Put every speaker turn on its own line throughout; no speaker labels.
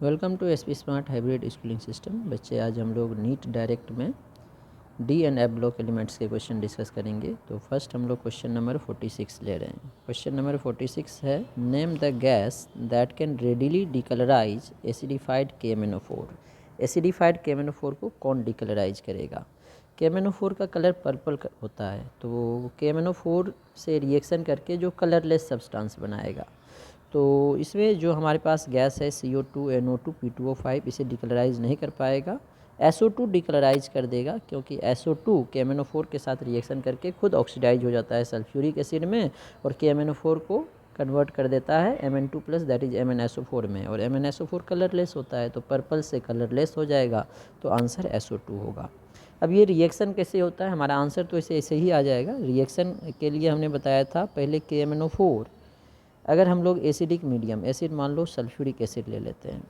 Welcome to SP smart hybrid schooling system. बच्चे, आज हम लोग नीट डायरेक्ट में D and F block elements के क्वेश्चन डिस्कस करेंगे। तो फर्स्ट हम लोग क्वेश्चन नंबर 46 ले रहे हैं। क्वेश्चन नंबर 46 है, name the gas that can readily decolorise acidified KMnO4। Acidified KMnO4 को कौन डिकलराइज करेगा? KMnO4 का कलर पर्पल होता है, तो KMnO4 से रिएक्शन करके जो कलरलेस सब्सटेंस बनाएगा। तो इसमें जो हमारे पास गैस है CO2 NO2 P2O5, इसे डिकलराइज नहीं कर पाएगा। SO2 डिकलराइज कर देगा, क्योंकि SO2 KMnO4 के साथ रिएक्शन करके खुद ऑक्सीडाइज हो जाता है सल्फ्यूरिक एसिड में और KMnO4 को कन्वर्ट कर देता है Mn2+ दैट इज MnSO4 में, और MnSO4 कलरलेस होता है, तो पर्पल से कलरलेस हो जाएगा, तो आंसर SO2 होगा। अब ये रिएक्शन कैसे होता है, हमारा आंसर तो ऐसे ही आ जाएगा। रिएक्शन के लिए हमने बताया था पहले KMnO4, अगर हम लोग एसिडिक मीडियम, एसिड मान लो सल्फ्यूरिक एसिड ले लेते हैं,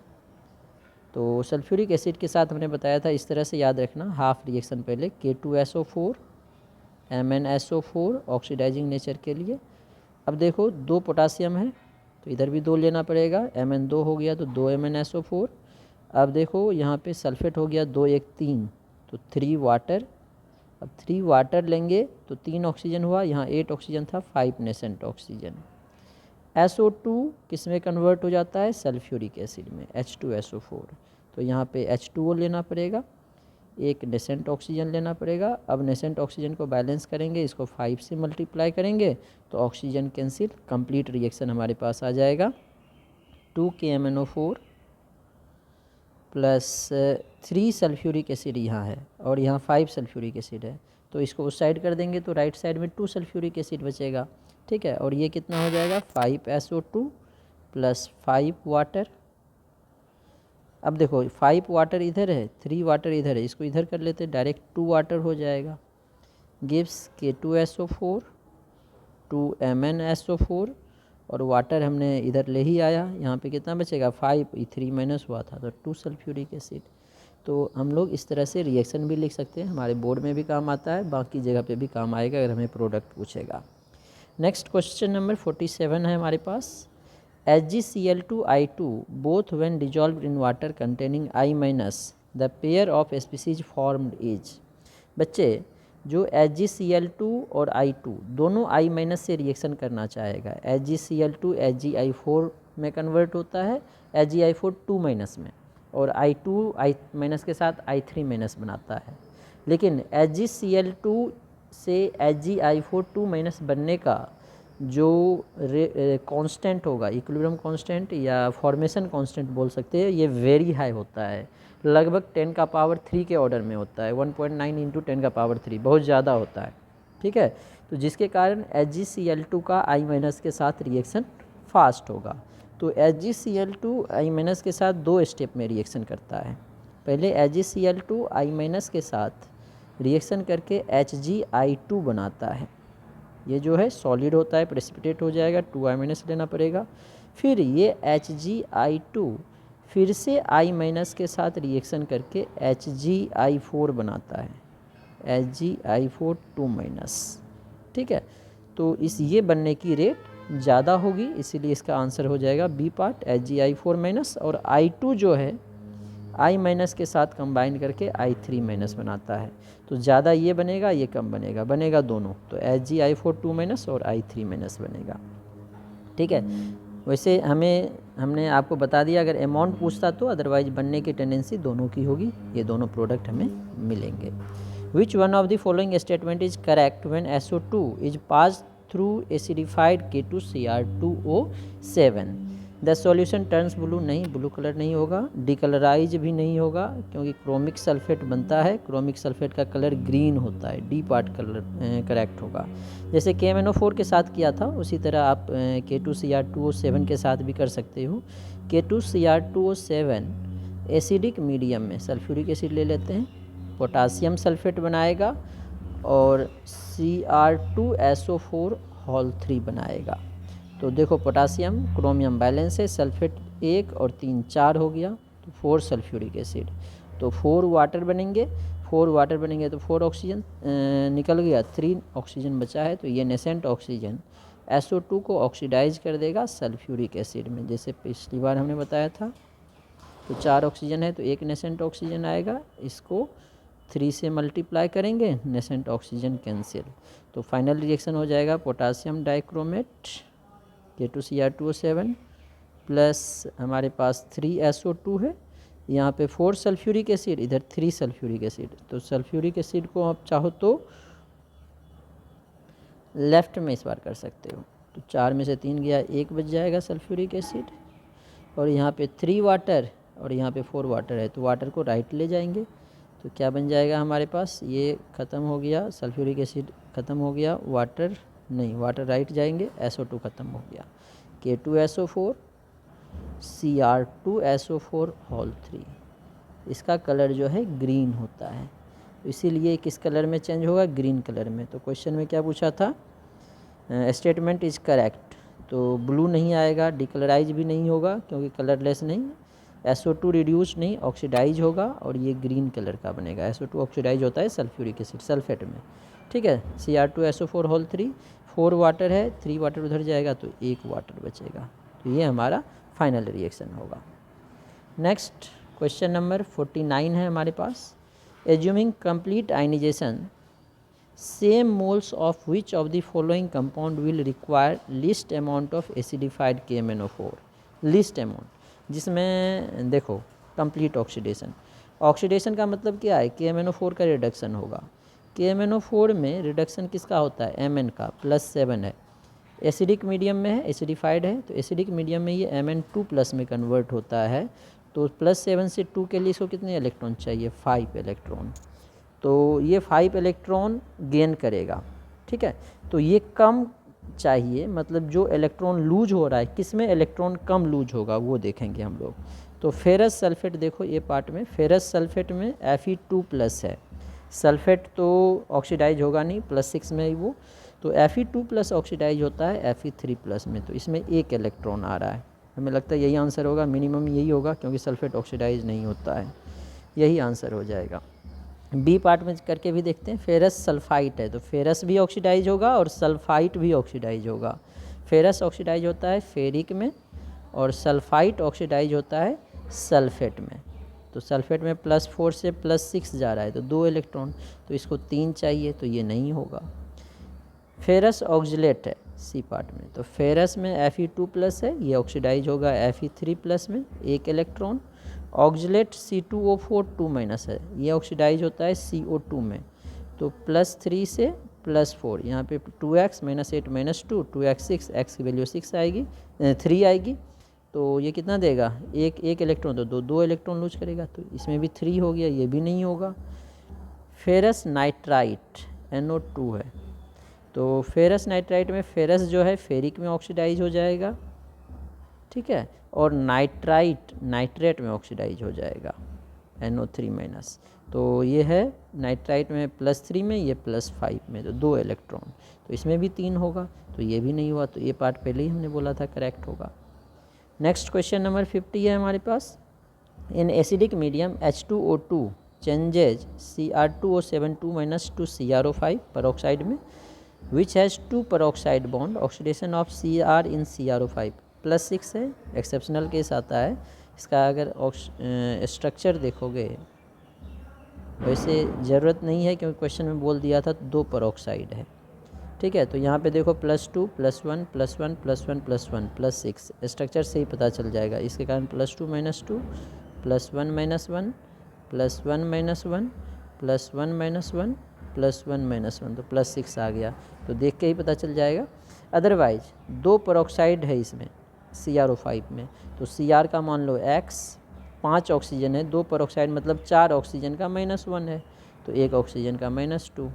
तो सल्फ्यूरिक एसिड के साथ हमने बताया था इस तरह से याद रखना, हाफ रिएक्शन पहले K2SO4 MnSO4 ऑक्सीडाइजिंग नेचर के लिए। अब देखो 2 पोटासियम है तो इधर भी 2 लेना पड़ेगा, Mn2 हो गया तो 2 MnSO4। अब देखो यहाँ पे सल्फेट हो गया 2 1 3, तो 3 वाटर। अब 3 वाटर लेंगे तो 3 ऑक्सीजन हुआ, यहाँ 8 ऑक्सीजन था, 5 नेसेंट ऑक्सीजन। SO2 किस में कन्वर्ट हो जाता है? सल्फ्यूरिक एसिड में, H2SO4। तो यहाँ पे H2O लेना पड़ेगा, एक नेसेंट ऑक्सीजन लेना पड़ेगा। अब नेसेंट ऑक्सीजन को बैलेंस करेंगे, इसको 5 से मल्टीप्लाई करेंगे तो ऑक्सीजन कैंसिल, कंप्लीट रिएक्शन हमारे पास आ जाएगा। 2 KMnO4 प्लस 3 सल्फ्यूरिक एसिड यहाँ है और यहाँ 5 सल्फ्यूरिक एसिड है, तो इसको उस साइड कर देंगे तो राइट साइड में 2 सल्फ्यूरिक एसिड बचेगा। ठीक है, और ये कितना हो जाएगा? 5 SO2 प्लस 5 वाटर। अब देखो 5 वाटर इधर है, 3 वाटर इधर है, इसको इधर कर लेते, डायरेक्ट 2 वाटर हो जाएगा। गिव्स K2SO4 2 MnSO4 और वाटर हमने इधर ले ही आया, यहाँ पे कितना बचेगा? 5, 3 माइनस हुआ था तो 2 सल्फ्यूरिक एसिड। तो हम लोग इस तरह से रिएक्शन भी लिख सकते हैं, हमारे बोर्ड में भी काम आता है, बाकी जगह पे भी काम आएगा अगर हमें प्रोडक्ट पूछेगा। नेक्स्ट क्वेश्चन नंबर 47 है हमारे पास, HgCl2I2 both when dissolved in water containing I- the pair of species formed is। बच्चे, जो HgCl2 और I2 दोनों I- से रिएक्शन करना चाहेगा, HgCl2 Hgi4 में कन्वर्ट होता है, Hgi4 2- में, और I2 I- के साथ I3- बनाता है। लेकिन HgCl2 से Hgi4 2- बनने का जो कांस्टेंट होगा, इक्विलिब्रियम कांस्टेंट या फॉर्मेशन कांस्टेंट बोल सकते हैं, ये वेरी हाई होता है, लगभग 10⁻³ के ऑर्डर में होता है, 1.9 × 10⁻³, बहुत ज़्यादा होता है। ठीक है, तो जिसके कारण HgCl2 का I- के साथ रिएक्शन फास्ट होगा। तो HgCl2 I- के साथ 2 स्टेप में रिएक्शन करता है। पहले HgCl2 I- के साथ रिएक्शन करके Hgi2 बनाता है, ये जो है सॉलिड होता है, प्रेसिपिटेट हो जाएगा, 2I- लेना पड़ेगा। फिर ये Hgi2 फिर से I- के साथ रिएक्शन करके Hgi4 बनाता है, Hgi4 2-। ठीक है, तो इस ये बनने की रेट ज़्यादा होगी, इसीलिए इसका आंसर हो जाएगा बी पार्ट, Hgi4-। और I2 जो है I- के साथ कंबाइन करके I3- बनाता है, तो ज़्यादा ये बनेगा, ये कम बनेगा, बनेगा दोनों, तो Hgi4 2- और I3- बनेगा। ठीक है, वैसे हमने आपको बता दिया, अगर अमाउंट पूछता तो, अदरवाइज बनने की टेंडेंसी दोनों की होगी, ये दोनों प्रोडक्ट हमें मिलेंगे। Which one of the following statement is correct when SO2 is pass through acidified K2Cr2O7? The solution turns blue, नहीं, ब्लू कलर नहीं होगा। डिकलराइज भी नहीं होगा, क्योंकि क्रोमिक सल्फेट बनता है, क्रोमिक सल्फेट का कलर ग्रीन होता है, डी पार्ट कलर करेक्ट होगा। जैसे KMnO4 के साथ किया था, उसी तरह आप K2Cr2O7 के साथ भी कर सकते हो। K2Cr2O7 एसिडिक मीडियम में सल्फ्यूरिक एसिड ले लेते हैं, पोटासियम सल्फेट बनाएगा और Cr2SO4 बनाएगा। तो देखो पोटासियम क्रोमियम बैलेंस है, सल्फेट 1 और 3 4 हो गया, तो 4 सल्फ्यूरिक एसिड, तो 4 वाटर बनेंगे, 4 वाटर बनेंगे तो 4 ऑक्सीजन निकल गया, 3 ऑक्सीजन बचा है, तो ये नेसेंट ऑक्सीजन SO2 को ऑक्सीडाइज कर देगा सल्फ्यूरिक एसिड में, जैसे पिछली बार हमने बताया था। तो 4 ऑक्सीजन है तो एक नेसेंट ऑक्सीजन आएगा, इसको 3 से मल्टीप्लाई करेंगे, नेसेंट ऑक्सीजन कैंसिल, तो फाइनल रिएक्शन हो जाएगा पोटासियम डाइक्रोमेट K2Cr2O7 प्लस हमारे पास 3SO2 है, यहाँ पे 4 सल्फ्यूरिक एसिड, इधर 3 सल्फ्यूरिक एसिड, तो सल्फ्यूरिक एसिड को आप चाहो तो लेफ़्ट में इस बार कर सकते हो, तो 4 में से 3 गया, 1 बच जाएगा सल्फ्यूरिक एसिड, और यहाँ पे 3 वाटर और यहाँ पे 4 वाटर है, तो वाटर को राइट ले जाएंगे, तो क्या बन जाएगा हमारे पास, ये ख़त्म हो गया, सल्फ्यूरिक एसिड ख़त्म हो गया, वाटर नहीं, वाटर राइट जाएंगे, SO2 ख़त्म हो गया, K2SO4 Cr2SO4 होल 3, इसका कलर जो है ग्रीन होता है, तो इसीलिए किस कलर में चेंज होगा, ग्रीन कलर में। तो क्वेश्चन में क्या पूछा था, स्टेटमेंट इज करेक्ट, तो ब्लू नहीं आएगा, डिकलराइज भी नहीं होगा क्योंकि कलरलेस नहीं, SO2 रिड्यूस नहीं, ऑक्सीडाइज होगा, और ये ग्रीन कलर का बनेगा, SO2 ऑक्सीडाइज होता है सल्फ्यूरिक एसिड सल्फेट में, ठीक है। Cr2SO4 होल 3, 4 वाटर है, 3 वाटर उधर जाएगा तो 1 वाटर बचेगा, तो ये हमारा फाइनल रिएक्शन होगा। नेक्स्ट क्वेश्चन नंबर 49 है हमारे पास, assuming complete ionization same moles of which of the following compound will require least amount of acidified KMnO4, least amount, जिसमें देखो कंप्लीट ऑक्सीडेशन, ऑक्सीडेशन का मतलब क्या है, KMnO4 का रिडक्शन होगा, KMnO4 में रिडक्शन किसका होता है, Mn का, +7 है, एसिडिक मीडियम में है, एसिडिफाइड है, तो एसिडिक मीडियम में ये Mn2+ में कन्वर्ट होता है, तो +7 से 2 के लिए इसको कितने इलेक्ट्रॉन चाहिए, 5 इलेक्ट्रॉन, तो ये 5 इलेक्ट्रॉन गेन करेगा, ठीक है। तो ये कम चाहिए, मतलब जो इलेक्ट्रॉन लूज हो रहा है, किस में इलेक्ट्रॉन कम लूज होगा वो देखेंगे हम लोग। तो फेरस सल्फेट देखो ये पार्ट में, फेरस सल्फेट में Fe2+ है, सल्फेट तो ऑक्सीडाइज होगा नहीं, +6 में ही वो, तो Fe2+ ऑक्सीडाइज होता है Fe3+ में, तो इसमें 1 इलेक्ट्रॉन आ रहा है, हमें लगता है यही आंसर होगा, मिनिमम यही होगा क्योंकि सल्फेट ऑक्सीडाइज नहीं होता है, यही आंसर हो जाएगा। बी पार्ट में करके भी देखते हैं, फेरस सल्फाइट है, तो फेरस भी ऑक्सीडाइज होगा और सल्फाइट भी ऑक्सीडाइज होगा, फेरस ऑक्सीडाइज होता है फेरिक में और सल्फाइट ऑक्सीडाइज होता है सल्फेट में, तो सल्फेट में +4 से +6 जा रहा है, तो 2 इलेक्ट्रॉन, तो इसको 3 चाहिए, तो ये नहीं होगा। फेरस ऑक्जिलेट है सी पार्ट में, तो फेरस में Fe2+ है, ये ऑक्सीडाइज होगा Fe3+ में, 1 इलेक्ट्रॉन, ऑक्जिलेट C2O4 2- है, ये ऑक्सीडाइज होता है CO2 में, तो +3 से +4, यहाँ पे 2x -8 -2 2x 6, x की वैल्यू 6 आएगी, 3 आएगी, तो ये कितना देगा, एक इलेक्ट्रॉन, तो 2 इलेक्ट्रॉन लूज करेगा, तो इसमें भी 3 हो गया, ये भी नहीं होगा। फेरस नाइट्राइट NO2 है, तो फेरस नाइट्राइट में फेरस जो है फेरिक में ऑक्सीडाइज हो जाएगा, ठीक है, और नाइट्रेट में ऑक्सीडाइज हो जाएगा NO3-, तो ये है नाइट्राइट में +3 में, ये +5 में, तो 2 इलेक्ट्रॉन, तो इसमें भी 3 होगा, तो ये भी नहीं हुआ, तो ये पार्ट पहले ही हमने बोला था करेक्ट होगा। नेक्स्ट क्वेश्चन नंबर 50 है हमारे पास, in acidic medium H2O2 changes Cr2O7 2- to CrO5 peroxide में which has 2 peroxide bond, oxidation of Cr in CrO5 +6 है, एक्सेप्शनल केस आता है इसका, अगर स्ट्रक्चर देखोगे वैसे ज़रूरत नहीं है क्योंकि क्वेश्चन में बोल दिया था 2 peroxide है, ठीक है, तो यहाँ पे देखो +2 +1 +1 +1 +1 +6, स्ट्रक्चर से ही पता चल जाएगा, इसके कारण +2 - 2 +1 - 1 +1 - 1 +1 +1 -1 तो +6 आ गया, तो देख के ही पता चल जाएगा। अदरवाइज 2 peroxide है इसमें CrO5 में, तो Cr का मान लो x, 5 ऑक्सीजन है, 2 peroxide मतलब 4 ऑक्सीजन का -1 है, तो 1 ऑक्सीजन का -2,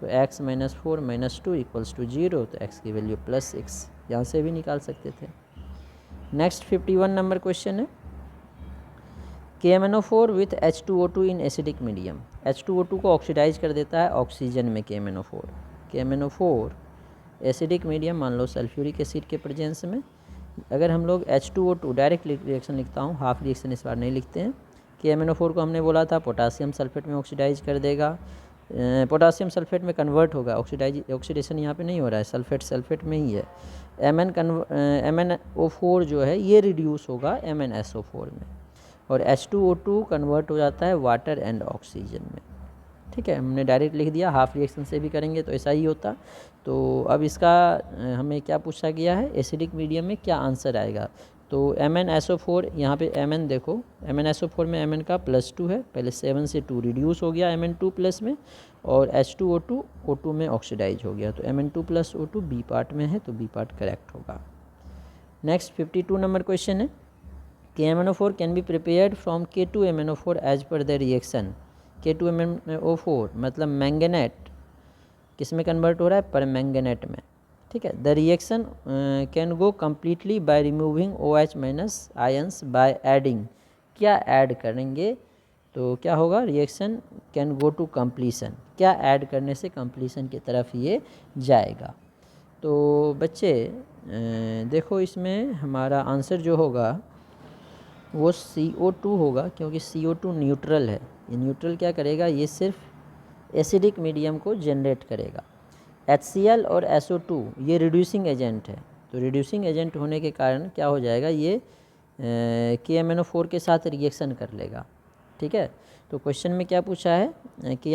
तो x - 4 - 2 = 0, तो x की वैल्यू +6, यहाँ से भी निकाल सकते थे। नेक्स्ट 51 नंबर क्वेश्चन है, KMnO4 with H2O2 in acidic medium, H2O2 को ऑक्सीडाइज कर देता है ऑक्सीजन में KMnO4 एसिडिक मीडियम, मान लो सल्फ्यूरिक एसिड के प्रेजेंस में, अगर हम लोग H2O2 डायरेक्ट रिएक्शन लिखता हूँ, हाफ रिएक्शन इस बार नहीं लिखते हैं, KMnO4 को हमने बोला था पोटासियम सल्फेट में ऑक्सीडाइज कर देगा, पोटासियम सल्फेट में कन्वर्ट होगा, ऑक्सीडेशन यहाँ पे नहीं हो रहा है, सल्फेट में ही है, MnO4 जो है ये रिड्यूस होगा MnSO4 में, और H2O2 कन्वर्ट हो जाता है वाटर एंड ऑक्सीजन में। ठीक है, हमने डायरेक्ट लिख दिया, हाफ रिएक्शन से भी करेंगे तो ऐसा ही होता। तो अब इसका हमें क्या पूछा गया है, एसिडिक मीडियम में क्या आंसर आएगा। तो MnSO4, यहाँ पे Mn देखो, MnSO4 में Mn का +2 है, पहले 7 से 2 रिड्यूस हो गया Mn2 प्लस में, और H2O2 O2 में ऑक्सीडाइज हो गया, तो Mn2 + O2 बी पार्ट में है, तो बी पार्ट करेक्ट होगा। नेक्स्ट 52 नंबर क्वेश्चन है, KMnO4 can be prepared from K2MnO4 as per the reaction. K2MnO4 मतलब मैंगनेट किस में कन्वर्ट हो रहा है, पर मैंगनेट में। ठीक है, the reaction can go completely by removing OH- ions by adding. क्या ऐड करेंगे, तो क्या होगा, reaction can go to completion, क्या ऐड करने से कंप्लीशन की तरफ ये जाएगा। तो बच्चे देखो, इसमें हमारा आंसर जो होगा वो CO2 होगा, क्योंकि CO2 न्यूट्रल है। ये न्यूट्रल क्या करेगा, ये सिर्फ एसिडिक मीडियम को जनरेट करेगा। HCl और SO2 ये रिड्यूसिंग एजेंट है, तो रिड्यूसिंग एजेंट होने के कारण क्या हो जाएगा, ये KMnO4 के साथ रिएक्शन कर लेगा। ठीक है, तो क्वेश्चन में क्या पूछा है कि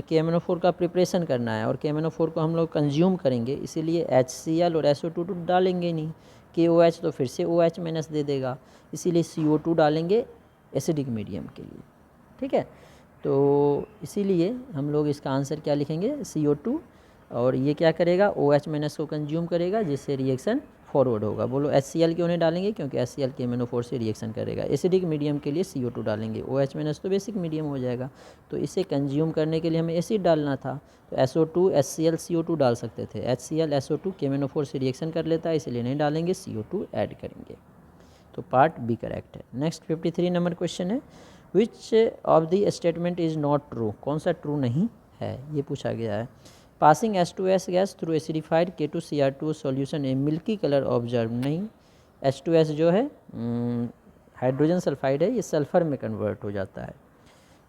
KMnO4 का प्रिपरेशन करना है, और KMnO4 को हम लोग कंज्यूम करेंगे, इसीलिए HCl और SO2 तो डालेंगे नहीं, KOH तो फिर से OH- दे देगा, इसीलिए CO2 डालेंगे एसिडिक मीडियम के लिए। ठीक है, तो इसीलिए हम लोग इसका आंसर क्या लिखेंगे, CO2, और ये क्या करेगा, OH- को कंज्यूम करेगा, जिससे रिएक्शन फॉरवर्ड होगा। बोलो HCl क्यों नहीं डालेंगे, क्योंकि HCl KMnO4 से रिएक्शन करेगा। एसिडिक मीडियम के लिए CO2 डालेंगे, OH- तो बेसिक मीडियम हो जाएगा, तो इसे कंज्यूम करने के लिए हमें एसिड डालना था, तो SO2 HCl CO2 डाल सकते थे। HCl SO2 KMnO4 से रिएक्शन कर लेता है, इसलिए नहीं डालेंगे, CO2 ऐड करेंगे, तो पार्ट बी करेक्ट है। नेक्स्ट 53 नंबर क्वेश्चन है, which of the statement is not true, कौन सा ट्रू नहीं है, ये पूछा गया है। Passing H2S gas through acidified K2Cr2 solution a milky colour observe, नहीं, H2S जो है हाइड्रोजन सल्फाइड है, ये सल्फर में कन्वर्ट हो जाता है,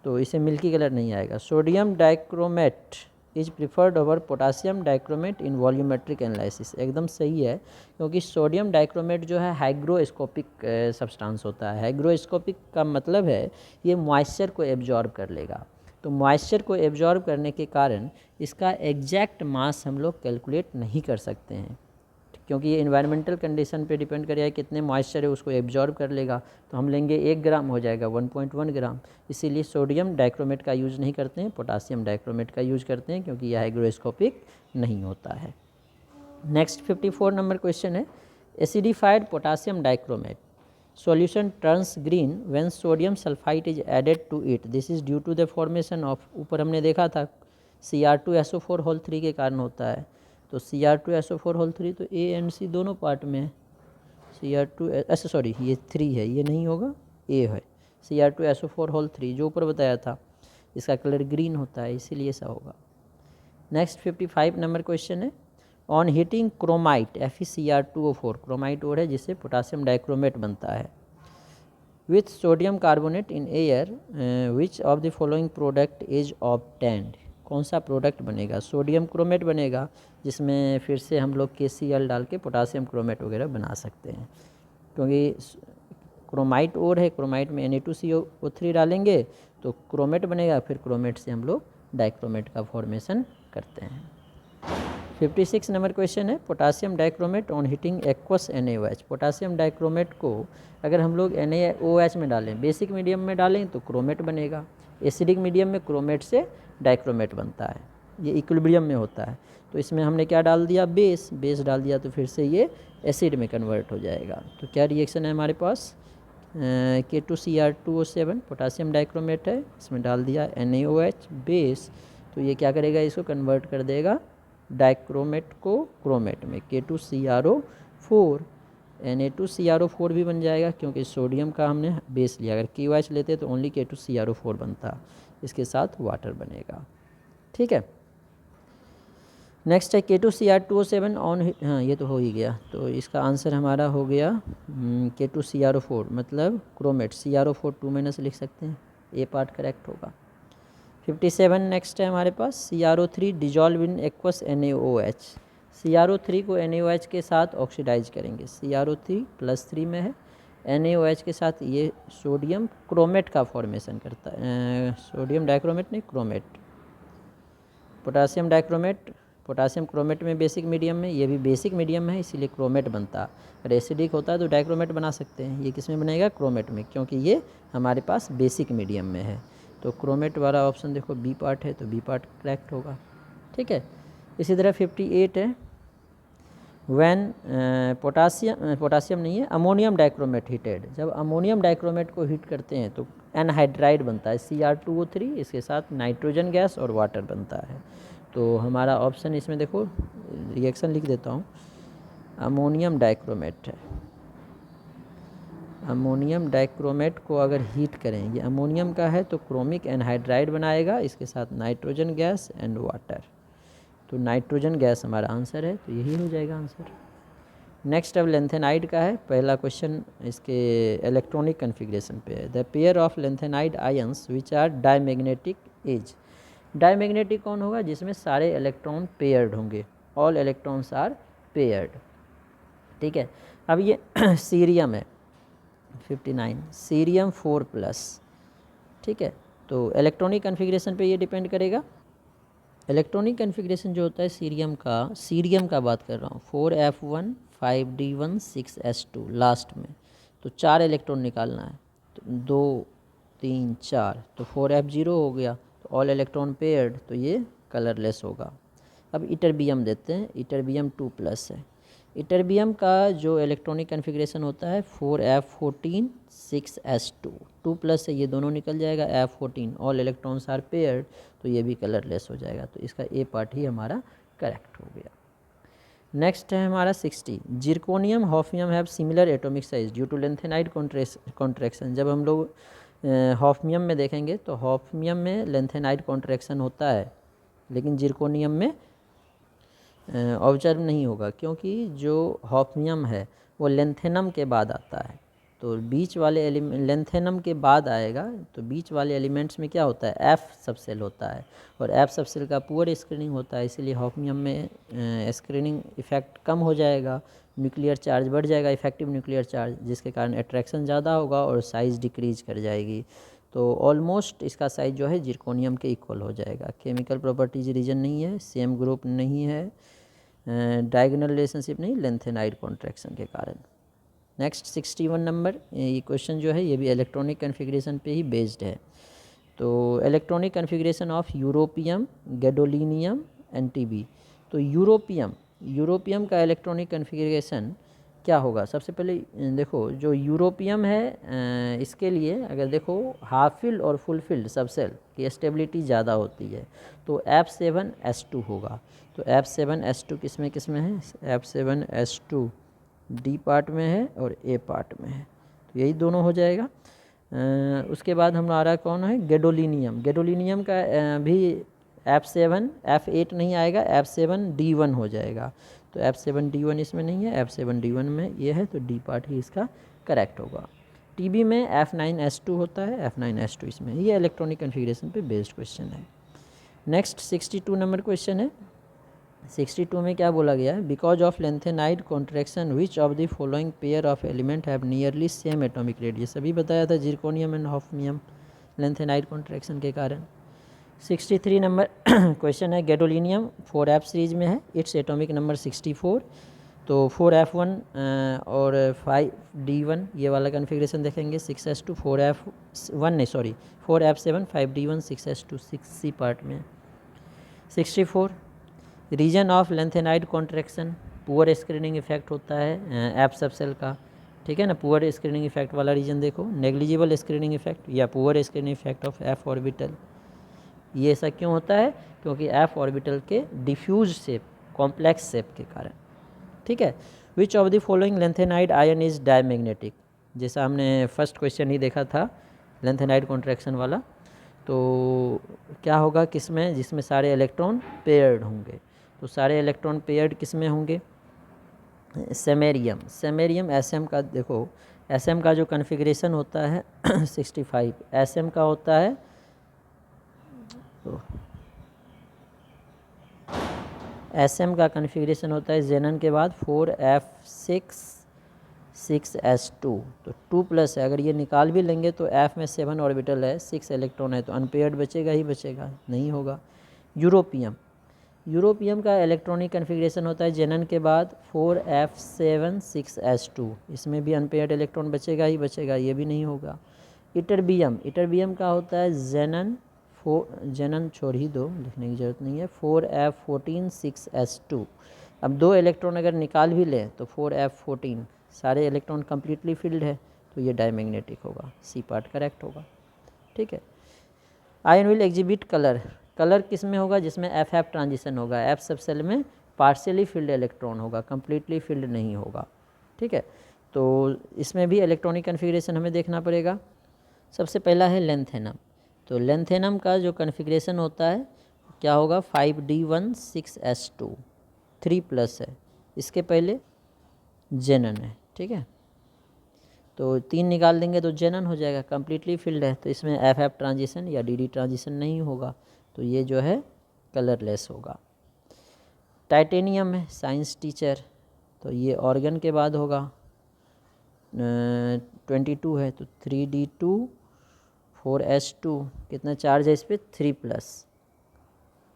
तो इसे मिल्की कलर नहीं आएगा। Sodium dichromate is preferred over potassium dichromate in volumetric analysis, एकदम सही है, क्योंकि सोडियम डाइक्रोमेट जो है हाइग्रोस्कोपिक सब्सटेंस होता है। हाइग्रोस्कोपिक का मतलब है ये मॉइस्चर को एब्जॉर्ब कर लेगा, तो मॉइस्चर को एब्जॉर्ब करने के कारण इसका एग्जैक्ट मास हम लोग कैलकुलेट नहीं कर सकते हैं, क्योंकि ये इन्वायरमेंटल कंडीशन पे डिपेंड करेगा कितने मॉइस्चर है उसको एब्जॉर्ब कर लेगा, तो हम लेंगे 1 ग्राम हो जाएगा 1.1 ग्राम, इसीलिए सोडियम डाइक्रोमेट का यूज़ नहीं करते हैं, पोटासियम डाइक्रोमेट का यूज़ करते हैं, क्योंकि यह हाइग्रोस्कोपिक नहीं होता है। नेक्स्ट 54 नंबर क्वेश्चन है, acidified potassium dichromate solution turns green when sodium sulphide is added to it, this is due to the formation of, ऊपर हमने देखा था Cr2SO4 के कारण होता है, तो Cr2SO4 तो A एंड C दोनों पार्ट में है, Cr2 ऐसे सॉरी ये 3 है, ये नहीं होगा, A है, Cr2SO4 जो ऊपर बताया था, इसका कलर ग्रीन होता है, इसीलिए ऐसा होगा। नेक्स्ट 55 नंबर क्वेश्चन है, on heating chromite FeCr2O4, chromite और है जिससे पोटासियम डाइक्रोमेट बनता है, with sodium carbonate in air which of the following product is obtained, कौन सा प्रोडक्ट बनेगा, सोडियम क्रोमेट बनेगा, जिसमें फिर से हम लोग KCl डाल के पोटासियम क्रोमेट वगैरह बना सकते हैं, क्योंकि क्रोमाइट और है, क्रोमाइट में Na2CO3 डालेंगे तो क्रोमेट बनेगा, फिर क्रोमेट से हम लोग डाइक्रोमेट का फॉर्मेशन करते हैं। 56 नंबर क्वेश्चन है, potassium dichromate on heating aqueous NaOH, potassium dichromate को अगर हम लोग NaOH में डालें, बेसिक मीडियम में डालें तो क्रोमेट बनेगा, एसिडिक मीडियम में क्रोमेट से डाइक्रोमेट बनता है, ये इक्विलिब्रियम में होता है, तो इसमें हमने क्या डाल दिया, बेस डाल दिया, तो फिर से ये एसिड में कन्वर्ट हो जाएगा। तो क्या रिएक्शन है हमारे पास, K2Cr2O7 पोटासियम डाइक्रोमेट है, इसमें डाल दिया NaOH बेस, तो ये क्या करेगा, इसको कन्वर्ट कर देगा डाइक्रोमेट को क्रोमेट में, K2CrO4, Na2CrO4 भी बन जाएगा, क्योंकि सोडियम का हमने बेस लिया, अगर KOH लेते तो ओनली K2CrO4 बनता, इसके साथ वाटर बनेगा। ठीक है, नेक्स्ट है K2Cr2O7 ऑन, हाँ ये तो हो ही गया, तो इसका आंसर हमारा हो गया K2CrO4 मतलब क्रोमेट, CrO4 2- लिख सकते हैं, ए पार्ट करेक्ट होगा। 57 नेक्स्ट है हमारे पास, CrO3 dissolve in aqueous NaOH, CrO3 को NaOH के साथ ऑक्सीडाइज करेंगे, CrO3 +3 में है, NaOH के साथ ये सोडियम क्रोमेट का फॉर्मेशन करता है, सोडियम डाइक्रोमेट नहीं, chromate. Potassium dichromate, potassium chromate में बेसिक मीडियम में, ये भी बेसिक मीडियम है इसीलिए क्रोमेट बनता। अगर एसिडिक होता है तो डाइक्रोमेट बना सकते हैं, ये किस में बनेगा, क्रोमेट में, क्योंकि ये हमारे पास बेसिक मीडियम में है। तो क्रोमेट वाला ऑप्शन देखो बी पार्ट है, तो बी पार्ट करेक्ट होगा। ठीक है, इसी तरह 58 है, वैन पोटासियम नहीं है, अमोनियम डाइक्रोमेट हीटेड। जब अमोनियम डाइक्रोमेट को हीट करते हैं तो एनहाइड्राइड बनता है, Cr2O3, इसके साथ नाइट्रोजन गैस और वाटर बनता है। तो हमारा ऑप्शन इसमें देखो, रिएक्शन लिख देता हूँ, अमोनियम डाइक्रोमेट है। अमोनियम डाइक्रोमेट को अगर हीट करें, ये अमोनियम का है तो क्रोमिक एनहाइड्राइड बनाएगा, इसके साथ नाइट्रोजन गैस एंड वाटर। तो नाइट्रोजन गैस हमारा आंसर है, तो यही हो जाएगा आंसर। नेक्स्ट अब लेंथेनाइड का है। पहला क्वेश्चन इसके इलेक्ट्रॉनिक कन्फिग्रेशन पे है। The pair of lanthanide ions which are diamagnetic is. Diamagnetic कौन होगा, जिसमें सारे इलेक्ट्रॉन पेयर्ड होंगे, ऑल इलेक्ट्रॉन्स आर पेयर्ड। ठीक है, अब ये सीरियम है 59, सीरियम 4+। ठीक है, तो इलेक्ट्रॉनिक कन्फिग्रेशन पे ये डिपेंड करेगा। इलेक्ट्रॉनिक कन्फिग्रेशन जो होता है सीरियम का बात कर रहा हूँ, 4f1 5d1 6s2 लास्ट में, तो 4 इलेक्ट्रॉन निकालना है, तो 2 3 4, तो 4f0 हो गया, तो ऑल इलेक्ट्रॉन पेयर्ड, तो ये कलरलेस होगा। अब इटरबियम देते हैं, इटरबियम 2+ है। इटरबियम का जो इलेक्ट्रॉनिक कन्फिग्रेशन होता है 4f14 6s2, 2+ से ये दोनों निकल जाएगा, f14 all electrons are paired, तो ये भी कलरलेस हो जाएगा, तो इसका ए पार्ट ही हमारा करेक्ट हो गया। नेक्स्ट है हमारा 60, zirconium hafnium have similar atomic size due to lanthanide contraction. जब हम लोग हॉफनियम में देखेंगे तो हॉफनियम में लेंथेनाइड कॉन्ट्रैक्शन होता है, लेकिन जिरकोनियम में ऑब्जर्व नहीं होगा, क्योंकि जो हॉफनियम है वो लेंथेनम के बाद आता है, तो बीच वाले लेंथेनम के बाद आएगा, तो बीच वाले एलिमेंट्स में क्या होता है, एफ सबसेल होता है, और एफ सबसेल का पुअर स्क्रीनिंग होता है, इसीलिए हॉफनियम में स्क्रीनिंग इफेक्ट कम हो जाएगा, न्यूक्लियर चार्ज बढ़ जाएगा, इफेक्टिव न्यूक्लियर चार्ज, जिसके कारण अट्रैक्शन ज़्यादा होगा और साइज़ डिक्रीज कर जाएगी। तो ऑलमोस्ट इसका साइज़ जो है जिरकोनियम के इक्वल हो जाएगा। केमिकल प्रॉपर्टीज रीजन नहीं है, सेम ग्रुप नहीं है, डायगोनल रिलेशनशिप नहीं, लेंथेनाइड कॉन्ट्रैक्शन के कारण। नेक्स्ट 61 नंबर, ये क्वेश्चन जो है ये भी इलेक्ट्रॉनिक कन्फिग्रेशन पे ही बेस्ड है। तो electronic configuration of europium, gadolinium, NTB. तो यूरोपियम का इलेक्ट्रॉनिक कन्फिग्रेशन क्या होगा, सबसे पहले देखो जो यूरोपियम है इसके लिए अगर देखो हाफ फिल्ड और फुल फिल्ड सबसेल की स्टेबिलिटी ज़्यादा होती है, तो F7S2 होगा। तो F7S2 किस में है, F7S2 डी पार्ट में है और ए पार्ट में है, तो यही दोनों हो जाएगा। उसके बाद हमारा कौन है, गैडोलिनियम का भी F8 नहीं आएगा, F7D1 हो जाएगा, तो F7D1 इसमें नहीं है, F7D1 में ये है, तो डी पार्ट ही इसका करेक्ट होगा। टीबी में F9S2 होता है, F9S2 इसमें, ये इलेक्ट्रॉनिक कन्फिग्रेशन पे बेस्ड क्वेश्चन है। नेक्स्ट 62 नंबर क्वेश्चन है। 62 में क्या बोला गया है, because of lanthanide contraction which of the following pair of element have nearly same atomic radius. अभी बताया था zirconium and hafnium lanthanide contraction के कारण। 63 नंबर क्वेश्चन है, गैडोलिनियम 4f सीरीज में है, इट्स एटॉमिक नंबर 64। तो 4f1 और 5d1 ये वाला कन्फिग्रेशन देखेंगे, 6s2 4f1 नहीं sorry 4f7 5d1 6s2 6c part में। 64 reason of lanthanide contraction, poor screening effect होता है एफ सबसेल का, ठीक है ना, पुअर स्क्रीनिंग इफेक्ट वाला रीजन देखो, नेग्लिजिबल स्क्रीनिंग इफेक्ट या poor screening effect of F orbital. ये ऐसा क्यों होता है, क्योंकि एफ ऑर्बिटल के डिफ्यूज शेप, कॉम्प्लेक्स शेप के कारण। ठीक है, which of the following lanthanide ion is diamagnetic, जैसा हमने फर्स्ट क्वेश्चन ही देखा था लेंथेनाइड कॉन्ट्रैक्शन वाला, तो क्या होगा किसमें, जिसमें सारे इलेक्ट्रॉन पेयर्ड होंगे, तो सारे इलेक्ट्रॉन पेयर्ड किस में होंगे, सेमेरियम एसएम का देखो, एसएम का जो कन्फिग्रेशन होता है 65, एसएम का होता है एसएम का कन्फिग्रेशन होता है जेनन के बाद 4f6 6s2, तो 2 प्लस है, अगर ये निकाल भी लेंगे तो F में 7 ऑर्बिटल है, 6 इलेक्ट्रॉन है, तो अनपेयर्ड बचेगा ही बचेगा, नहीं होगा। यूरोपियम, यूरोपियम का इलेक्ट्रॉनिक कन्फिग्रेशन होता है जेनन के बाद 4f7 6s2, इसमें भी अनपेयर्ड इलेक्ट्रॉन बचेगा ही बचेगा, ये भी नहीं होगा। इटरबियम, इटरबियम का होता है जेनन छोड़ ही दो, लिखने की ज़रूरत नहीं है, 4f14 6s2। अब 2 इलेक्ट्रॉन अगर निकाल भी लें तो 4f14, सारे इलेक्ट्रॉन कम्प्लीटली फिल्ड है, तो ये डायमैग्नेटिक होगा, सी पार्ट करेक्ट होगा। ठीक है। Ion will exhibit colour, colour किस में होगा, जिसमें एफ एफ ट्रांजिशन होगा, एफ सब सेल में पार्शियली फिल्ड इलेक्ट्रॉन होगा, कम्प्लीटली फिल्ड नहीं होगा। ठीक है, तो इसमें भी इलेक्ट्रॉनिक कन्फिग्रेशन हमें देखना पड़ेगा। सबसे पहला है लेंथेनम, तो लेंथेनम का जो कन्फिग्रेशन होता है क्या होगा, 5d1 6s2, 3 प्लस है, इसके पहले जेनन है। ठीक है, तो 3 निकाल देंगे तो जेनन हो जाएगा, कम्प्लीटली फिल्ड है, तो इसमें एफ एफ ट्रांजिशन या डी डी ट्रांजिशन नहीं होगा, तो ये जो है कलरलेस होगा। टाइटेनियम है, साइंस टीचर, तो ये ऑर्गन के बाद होगा, 22 है, तो 3d2 4s2, कितना चार्ज है इस पर, 3 प्लस,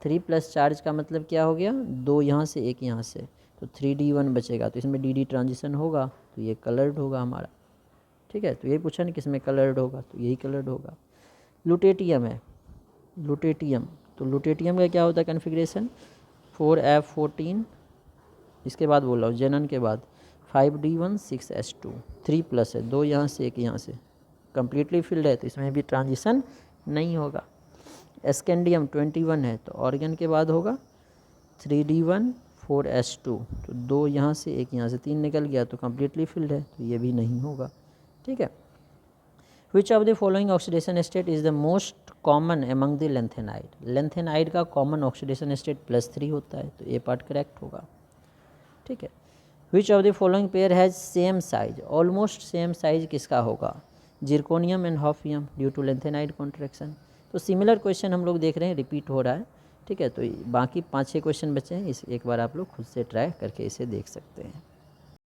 3 प्लस चार्ज का मतलब क्या हो गया, 2 यहाँ से 1 यहाँ से, तो 3d1 बचेगा, तो इसमें डी डी ट्रांजिशन होगा, तो ये कलर्ड होगा हमारा। ठीक है, तो यही पूछा ना किसमें कलर्ड होगा, तो यही कलर्ड होगा। लुटेटियम है, लुटेटियम, तो लुटेटियम का क्या होता है कन्फिग्रेशन, 4f14, इसके बाद बोल रहा हूँ जेनन के बाद 5d1 6s2, 3 प्लस है, 2 यहाँ से 1 यहाँ से, कम्प्लीटली फिल्ड है, तो इसमें भी ट्रांजिशन नहीं होगा। एस्केंडियम 21 है, तो ऑर्गन के बाद होगा 3d1 4s2, तो 2 यहाँ से 1 यहाँ से, 3 निकल गया, तो कम्प्लीटली फिल्ड है, तो ये भी नहीं होगा। ठीक है। Which of the following oxidation state is the most common among the lanthanide, lanthanide का कॉमन ऑक्सीडेशन स्टेट +3 होता है, तो ये पार्ट करेक्ट होगा। ठीक है। Which of the following pair has same size, almost same size किसका होगा, zirconium and hafnium due to lanthanide contraction. तो सिमिलर क्वेश्चन हम लोग देख रहे हैं, रिपीट हो रहा है। ठीक है, तो बाकी 5-6 क्वेश्चन बचे हैं, इस एक बार आप लोग खुद से ट्राई करके इसे देख सकते हैं।